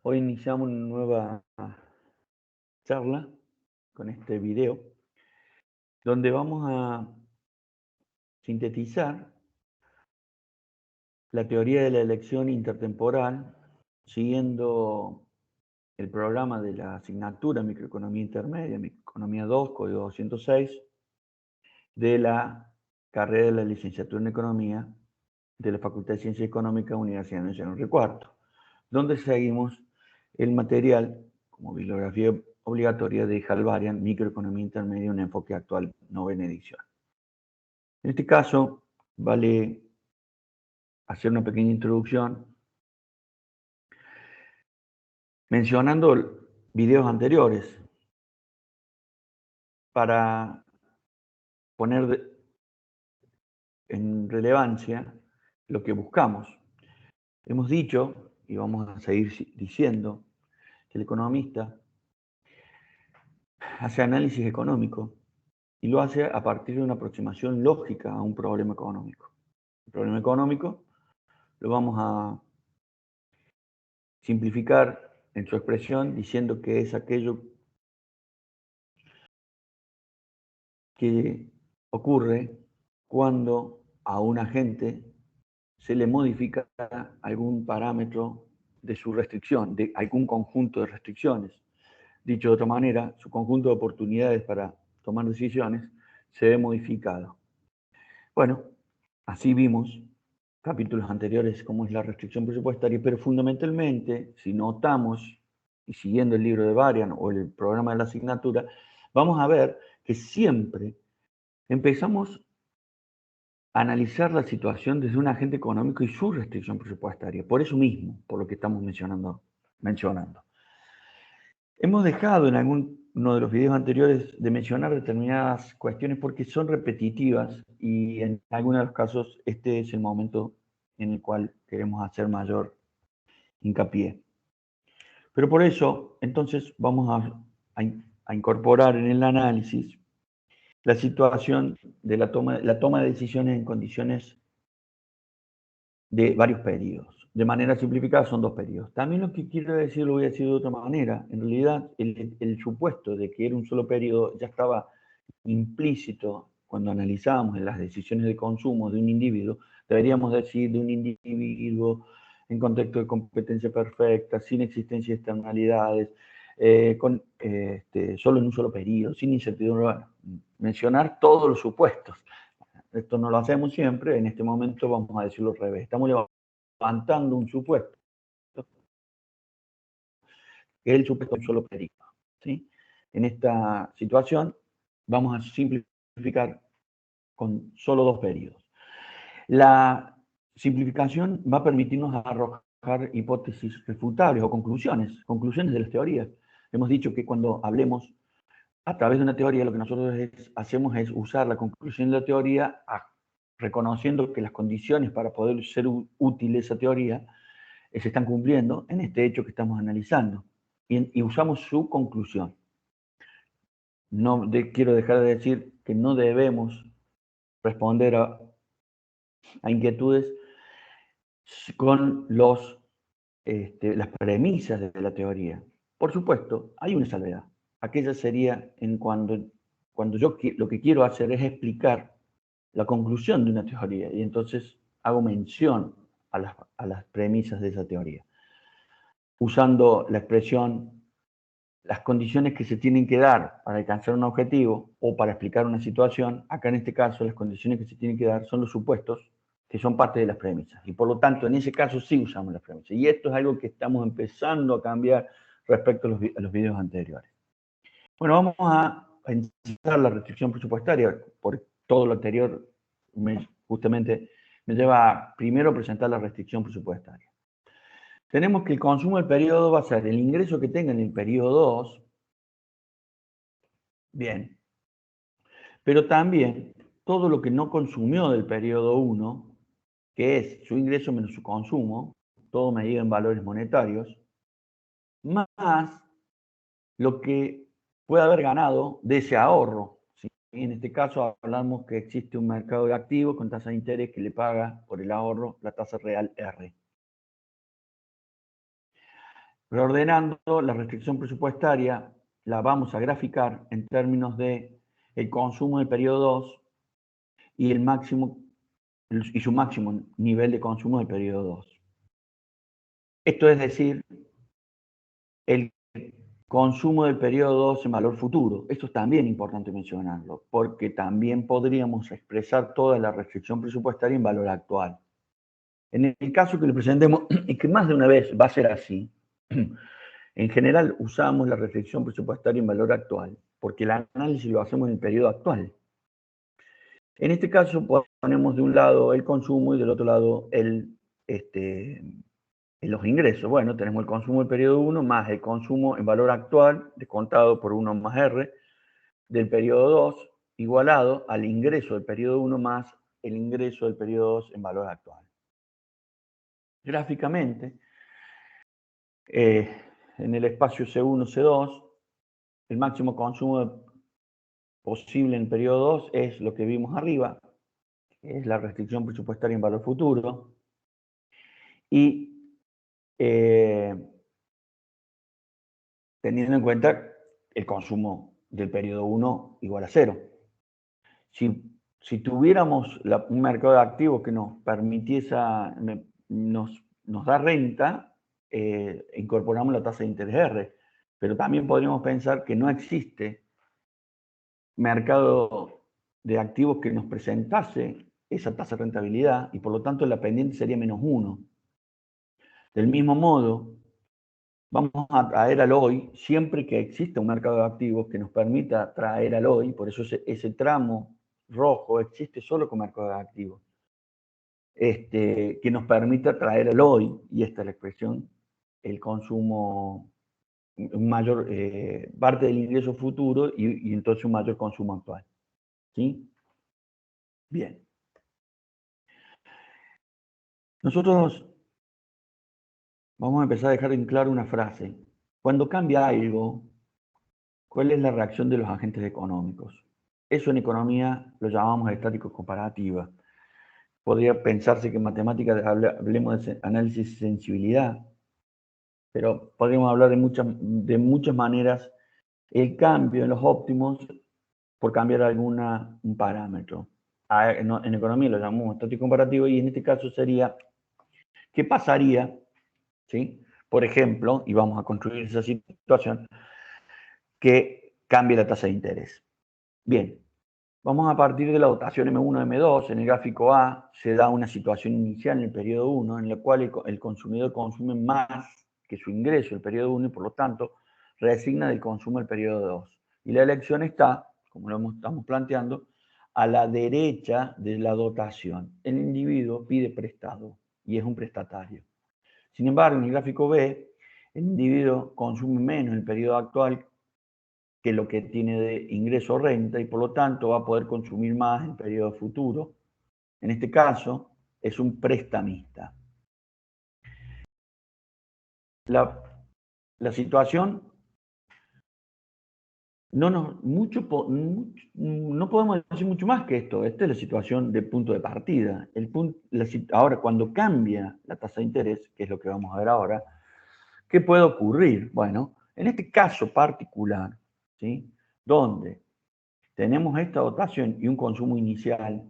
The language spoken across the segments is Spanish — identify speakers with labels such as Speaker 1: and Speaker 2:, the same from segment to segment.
Speaker 1: Hoy iniciamos una nueva charla con este video, donde vamos a sintetizar la teoría de la elección intertemporal, siguiendo el programa de la asignatura Microeconomía Intermedia, Microeconomía 2, Código 206, de la carrera de la licenciatura en Economía de la Facultad de Ciencias Económicas, Universidad Nacional Río Cuarto, donde seguimos el material como bibliografía obligatoria de Halvarian, Microeconomía Intermedia, un enfoque actual, novena edición. En este caso, vale hacer una pequeña introducción mencionando videos anteriores para poner en relevancia lo que buscamos. Hemos dicho, y vamos a seguir diciendo, que el economista hace análisis económico y lo hace a partir de una aproximación lógica a un problema económico. El problema económico lo vamos a simplificar en su expresión diciendo que es aquello que ocurre cuando a un agente se le modifica algún parámetro de su restricción, de algún conjunto de restricciones. Dicho de otra manera, su conjunto de oportunidades para tomar decisiones se ve modificado. Bueno, así vimos capítulos anteriores cómo es la restricción presupuestaria, pero fundamentalmente, si notamos, y siguiendo el libro de Varian o el programa de la asignatura, vamos a ver que siempre empezamos a analizar la situación desde un agente económico y su restricción presupuestaria, por eso mismo, por lo que estamos mencionando. Hemos dejado en uno de los videos anteriores de mencionar determinadas cuestiones porque son repetitivas y en algunos de los casos este es el momento en el cual queremos hacer mayor hincapié. Pero por eso, entonces, vamos a incorporar en el análisis la situación de la toma de decisiones en condiciones de varios periodos. De manera simplificada son 2 periodos. También lo que quiero decir lo voy a decir de otra manera. En realidad, el supuesto de que era un solo periodo ya estaba implícito cuando analizábamos en las decisiones de consumo de un individuo. Deberíamos decir de un individuo en contexto de competencia perfecta, sin existencia de externalidades, solo en un solo periodo, sin incertidumbre. Bueno, mencionar todos los supuestos. Esto no lo hacemos siempre, en este momento vamos a decirlo al revés. Estamos levantando un supuesto, que es el supuesto de un solo periodo. ¿Sí? En esta situación vamos a simplificar con solo 2 periodos. La simplificación va a permitirnos arrojar hipótesis refutables o conclusiones de las teorías. Hemos dicho que cuando hablemos a través de una teoría, lo que nosotros hacemos es usar la conclusión de la teoría reconociendo que las condiciones para poder ser útil esa teoría se están cumpliendo en este hecho que estamos analizando. Y usamos su conclusión. No quiero dejar de decir que no debemos responder a inquietudes con las premisas de la teoría. Por supuesto, hay una salvedad. Aquella sería cuando yo lo que quiero hacer es explicar la conclusión de una teoría y entonces hago mención a las premisas de esa teoría, usando la expresión las condiciones que se tienen que dar para alcanzar un objetivo o para explicar una situación. Acá en este caso las condiciones que se tienen que dar son los supuestos que son parte de las premisas y por lo tanto en ese caso sí usamos las premisas y esto es algo que estamos empezando a cambiar respecto a los videos anteriores. Bueno, vamos a pensar la restricción presupuestaria. Por todo lo anterior justamente me lleva a primero presentar la restricción presupuestaria. Tenemos que el consumo del periodo va a ser el ingreso que tenga en el periodo 2, bien, pero también todo lo que no consumió del periodo 1, que es su ingreso menos su consumo, todo medido en valores monetarios, más lo que puede haber ganado de ese ahorro. ¿Sí? En este caso hablamos que existe un mercado de activos con tasa de interés que le paga por el ahorro la tasa real R. Reordenando la restricción presupuestaria, la vamos a graficar en términos de el consumo del periodo 2 y su máximo nivel de consumo del periodo 2. Esto es decir, el consumo del periodo 2 en valor futuro. Esto es también importante mencionarlo, porque también podríamos expresar toda la restricción presupuestaria en valor actual. En el caso que le presentemos, y que más de una vez va a ser así, en general usamos la restricción presupuestaria en valor actual, porque el análisis lo hacemos en el periodo actual. En este caso ponemos de un lado el consumo y del otro lado los ingresos. Bueno, tenemos el consumo del periodo 1 más el consumo en valor actual, descontado por 1 más R, del periodo 2, igualado al ingreso del periodo 1 más el ingreso del periodo 2 en valor actual. Gráficamente, en el espacio C1, C2, el máximo consumo posible en el periodo 2 es lo que vimos arriba, que es la restricción presupuestaria en valor futuro, y teniendo en cuenta el consumo del periodo 1 igual a 0. Si tuviéramos un mercado de activos que nos permitiese, nos da renta, incorporamos la tasa de interés R, pero también podríamos pensar que no existe mercado de activos que nos presentase esa tasa de rentabilidad y por lo tanto la pendiente sería -1. Del mismo modo, vamos a traer al hoy, siempre que exista un mercado de activos que nos permita traer al hoy, por eso ese tramo rojo existe solo con mercado de activos, que nos permita traer al hoy, y esta es la expresión, el consumo, un mayor parte del ingreso futuro y entonces un mayor consumo actual. ¿Sí? Bien. Nosotros vamos a empezar a dejar en claro una frase. Cuando cambia algo, ¿cuál es la reacción de los agentes económicos? Eso en economía lo llamamos estática comparativa. Podría pensarse que en matemáticas hablemos de análisis de sensibilidad, pero podríamos hablar de muchas maneras el cambio en los óptimos por cambiar un parámetro. En economía lo llamamos estático comparativo y en este caso sería, ¿qué pasaría? ¿Sí? Por ejemplo, y vamos a construir esa situación, que cambie la tasa de interés. Bien, vamos a partir de la dotación M1, M2. En el gráfico A se da una situación inicial en el periodo 1 en la cual el consumidor consume más que su ingreso en el periodo 1 y por lo tanto resigna del consumo del periodo 2. Y la elección está, como lo estamos planteando, a la derecha de la dotación. El individuo pide prestado y es un prestatario. Sin embargo, en el gráfico B, el individuo consume menos en el periodo actual que lo que tiene de ingreso o renta y por lo tanto va a poder consumir más en el periodo futuro. En este caso, es un prestamista. La situación no podemos decir mucho más que esto. Esta es la situación de punto de partida. Ahora, cuando cambia la tasa de interés, que es lo que vamos a ver ahora, ¿qué puede ocurrir? Bueno, en este caso particular, ¿sí? Donde tenemos esta dotación y un consumo inicial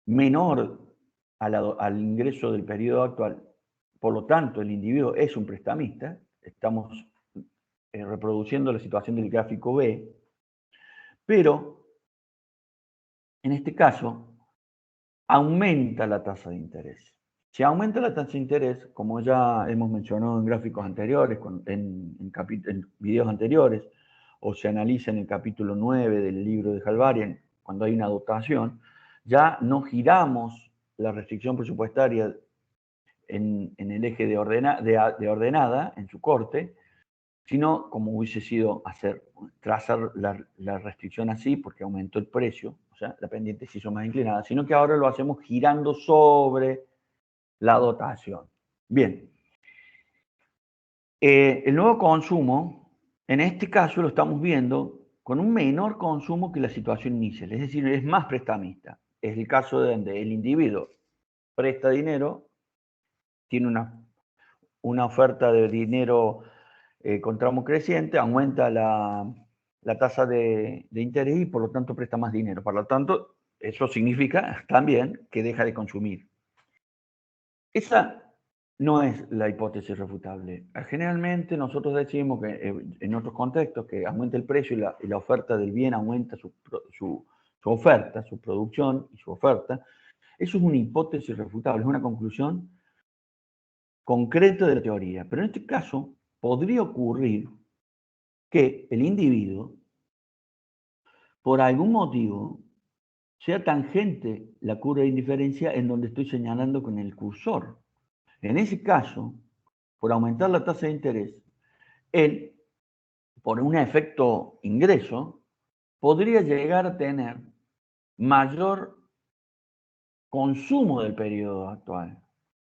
Speaker 1: menor al ingreso del periodo actual, por lo tanto el individuo es un prestamista, estamos reproduciendo la situación del gráfico B, pero en este caso aumenta la tasa de interés. Si aumenta la tasa de interés, como ya hemos mencionado en gráficos anteriores, en videos anteriores, o se analiza en el capítulo 9 del libro de Halvarian, cuando hay una dotación, ya no giramos la restricción presupuestaria en el eje de ordenada, en su corte, sino como hubiese sido trazar la restricción así, porque aumentó el precio, o sea, la pendiente se hizo más inclinada, sino que ahora lo hacemos girando sobre la dotación. Bien. El nuevo consumo, en este caso lo estamos viendo con un menor consumo que la situación inicial, es decir, es más prestamista. Es el caso de donde el individuo presta dinero, tiene una oferta de dinero con tramo creciente, aumenta la tasa de interés y por lo tanto presta más dinero. Por lo tanto, eso significa también que deja de consumir. Esa no es la hipótesis refutable. Generalmente nosotros decimos que en otros contextos que aumenta el precio y la oferta del bien aumenta su oferta, su producción y su oferta. Eso es una hipótesis refutable, es una conclusión concreta de la teoría. Pero en este caso podría ocurrir que el individuo, por algún motivo, sea tangente la curva de indiferencia en donde estoy señalando con el cursor. En ese caso, por aumentar la tasa de interés, él, por un efecto ingreso, podría llegar a tener mayor consumo del periodo actual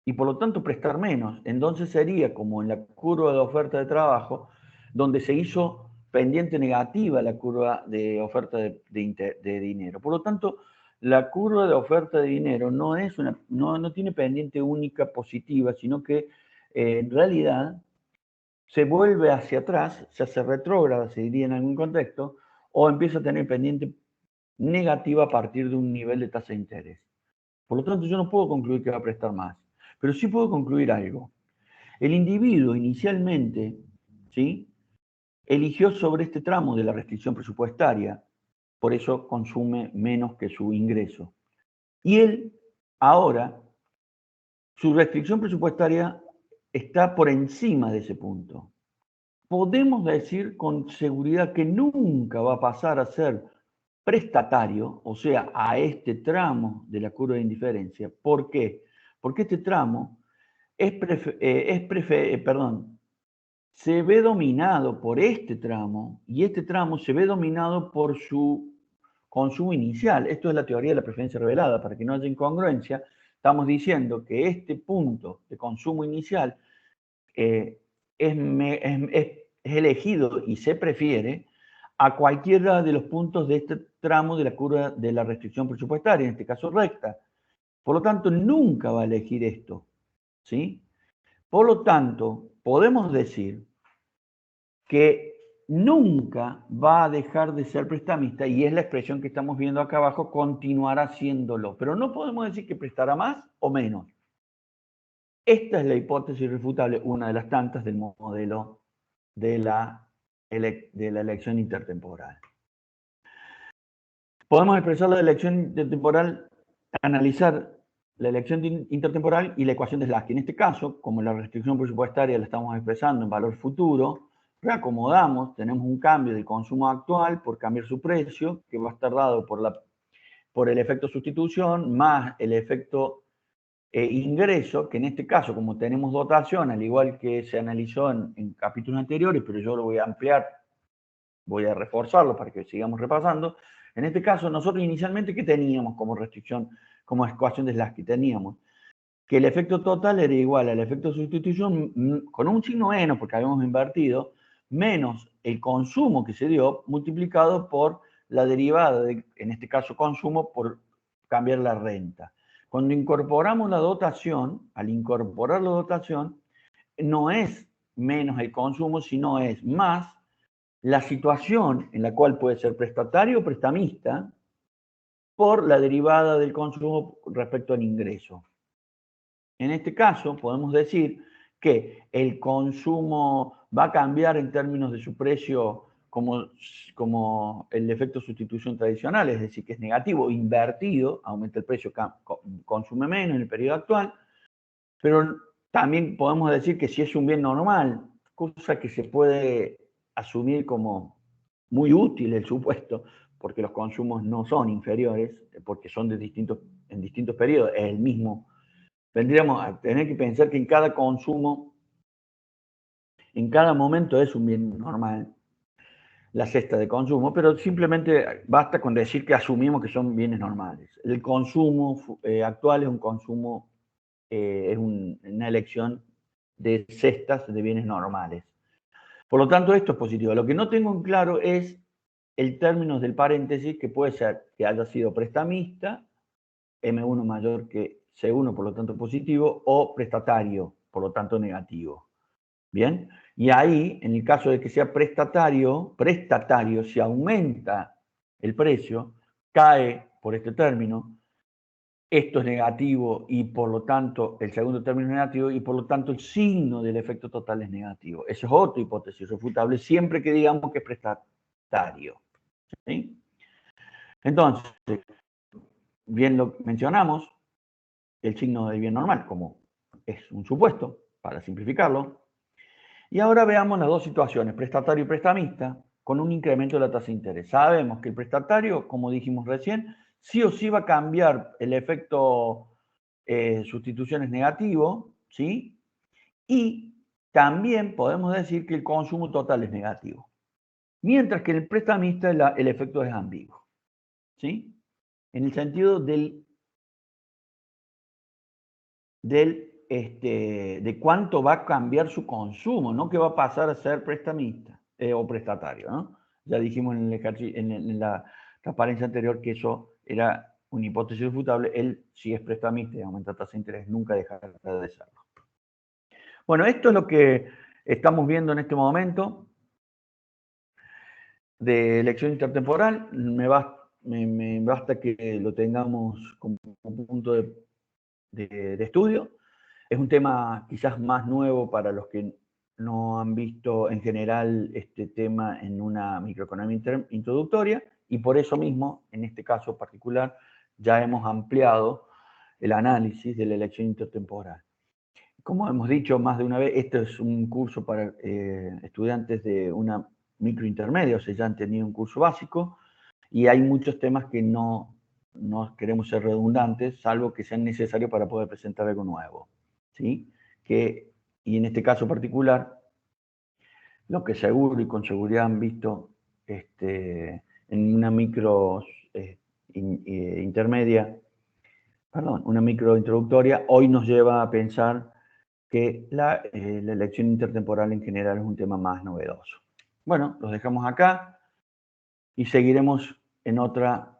Speaker 1: y por lo tanto prestar menos. Entonces sería como en la curva de oferta de trabajo, donde se hizo pendiente negativa la curva de oferta de dinero. Por lo tanto, la curva de oferta de dinero no tiene pendiente única positiva, sino que en realidad se vuelve hacia atrás, se hace retrógrada, se diría en algún contexto, o empieza a tener pendiente negativa a partir de un nivel de tasa de interés. Por lo tanto, yo no puedo concluir que va a prestar más, pero sí puedo concluir algo. El individuo inicialmente, ¿sí?, eligió sobre este tramo de la restricción presupuestaria, por eso consume menos que su ingreso. Y él, ahora, su restricción presupuestaria está por encima de ese punto. Podemos decir con seguridad que nunca va a pasar a ser prestatario, o sea, a este tramo de la curva de indiferencia. ¿Por qué? Porque este tramo se ve dominado por este tramo y este tramo se ve dominado por su consumo inicial. Esto es la teoría de la preferencia revelada. Para que no haya incongruencia, estamos diciendo que este punto de consumo inicial es elegido y se prefiere a cualquiera de los puntos de este tramo de la curva de la restricción presupuestaria, en este caso recta. Por lo tanto, nunca va a elegir esto, ¿sí? Por lo tanto, podemos decir que nunca va a dejar de ser prestamista, y es la expresión que estamos viendo acá abajo, continuará haciéndolo. Pero no podemos decir que prestará más o menos. Esta es la hipótesis irrefutable, una de las tantas del modelo de la elección intertemporal. Podemos expresar la elección intertemporal, analizar la elección intertemporal y la ecuación de Slaski. En este caso, como la restricción presupuestaria la estamos expresando en valor futuro, reacomodamos, tenemos un cambio del consumo actual por cambiar su precio, que va a estar dado por el efecto sustitución, más el efecto ingreso, que en este caso, como tenemos dotación, al igual que se analizó en capítulos anteriores, pero yo lo voy a ampliar, voy a reforzarlo para que sigamos repasando. En este caso, nosotros inicialmente, ¿qué teníamos como restricción, como ecuación de Slaski? Teníamos que el efecto total era igual al efecto sustitución con un signo menos, porque habíamos invertido, menos el consumo que se dio multiplicado por la derivada, en este caso consumo, por cambiar la renta. Cuando incorporamos la dotación, al incorporar la dotación, no es menos el consumo, sino es más la situación en la cual puede ser prestatario o prestamista por la derivada del consumo respecto al ingreso. En este caso, podemos decir que el consumo va a cambiar en términos de su precio como el efecto sustitución tradicional, es decir, que es negativo, invertido, aumenta el precio, consume menos en el periodo actual, pero también podemos decir que si es un bien normal, cosa que se puede asumir como muy útil el supuesto, porque los consumos no son inferiores, porque son en distintos periodos, es el mismo. Vendríamos a tener que pensar que en cada consumo, en cada momento es un bien normal, la cesta de consumo, pero simplemente basta con decir que asumimos que son bienes normales. El consumo actual es un consumo, una elección de cestas de bienes normales. Por lo tanto, esto es positivo. Lo que no tengo en claro es el término del paréntesis, que puede ser que haya sido prestamista, M1 mayor que C1, por lo tanto positivo, o prestatario, por lo tanto negativo. Bien, y ahí, en el caso de que sea prestatario, si aumenta el precio, cae por este término, esto es negativo y por lo tanto el segundo término es negativo y por lo tanto el signo del efecto total es negativo. Esa es otra hipótesis refutable siempre que digamos que es prestatario. ¿Sí? Entonces, bien lo mencionamos, el signo del bien normal, como es un supuesto, para simplificarlo. Y ahora veamos las dos situaciones, prestatario y prestamista, con un incremento de la tasa de interés. Sabemos que el prestatario, como dijimos recién, sí o sí va a cambiar el efecto sustitución es negativo, ¿sí? Y también podemos decir que el consumo total es negativo. Mientras que en el prestamista el efecto es ambiguo, ¿sí? En el sentido de cuánto va a cambiar su consumo, no que va a pasar a ser prestamista o prestatario, ¿no? Ya dijimos en la transparencia anterior que eso era una hipótesis refutable. Él, si es prestamista y aumenta tasa de interés, nunca dejará de serlo. Bueno, esto es lo que estamos viendo en este momento de elección intertemporal. Me basta que lo tengamos como punto de estudio. Es un tema quizás más nuevo para los que no han visto en general este tema en una microeconomía introductoria y por eso mismo, en este caso particular, ya hemos ampliado el análisis de la elección intertemporal. Como hemos dicho más de una vez, este es un curso para estudiantes de una microintermedia, o sea, ya han tenido un curso básico y hay muchos temas que no queremos ser redundantes, salvo que sean necesarios para poder presentar algo nuevo. ¿Sí? Y en este caso particular, lo que seguro y con seguridad han visto en una intermedia, perdón, una micro introductoria, hoy nos lleva a pensar que la elección intertemporal en general es un tema más novedoso. Bueno, los dejamos acá y seguiremos en otra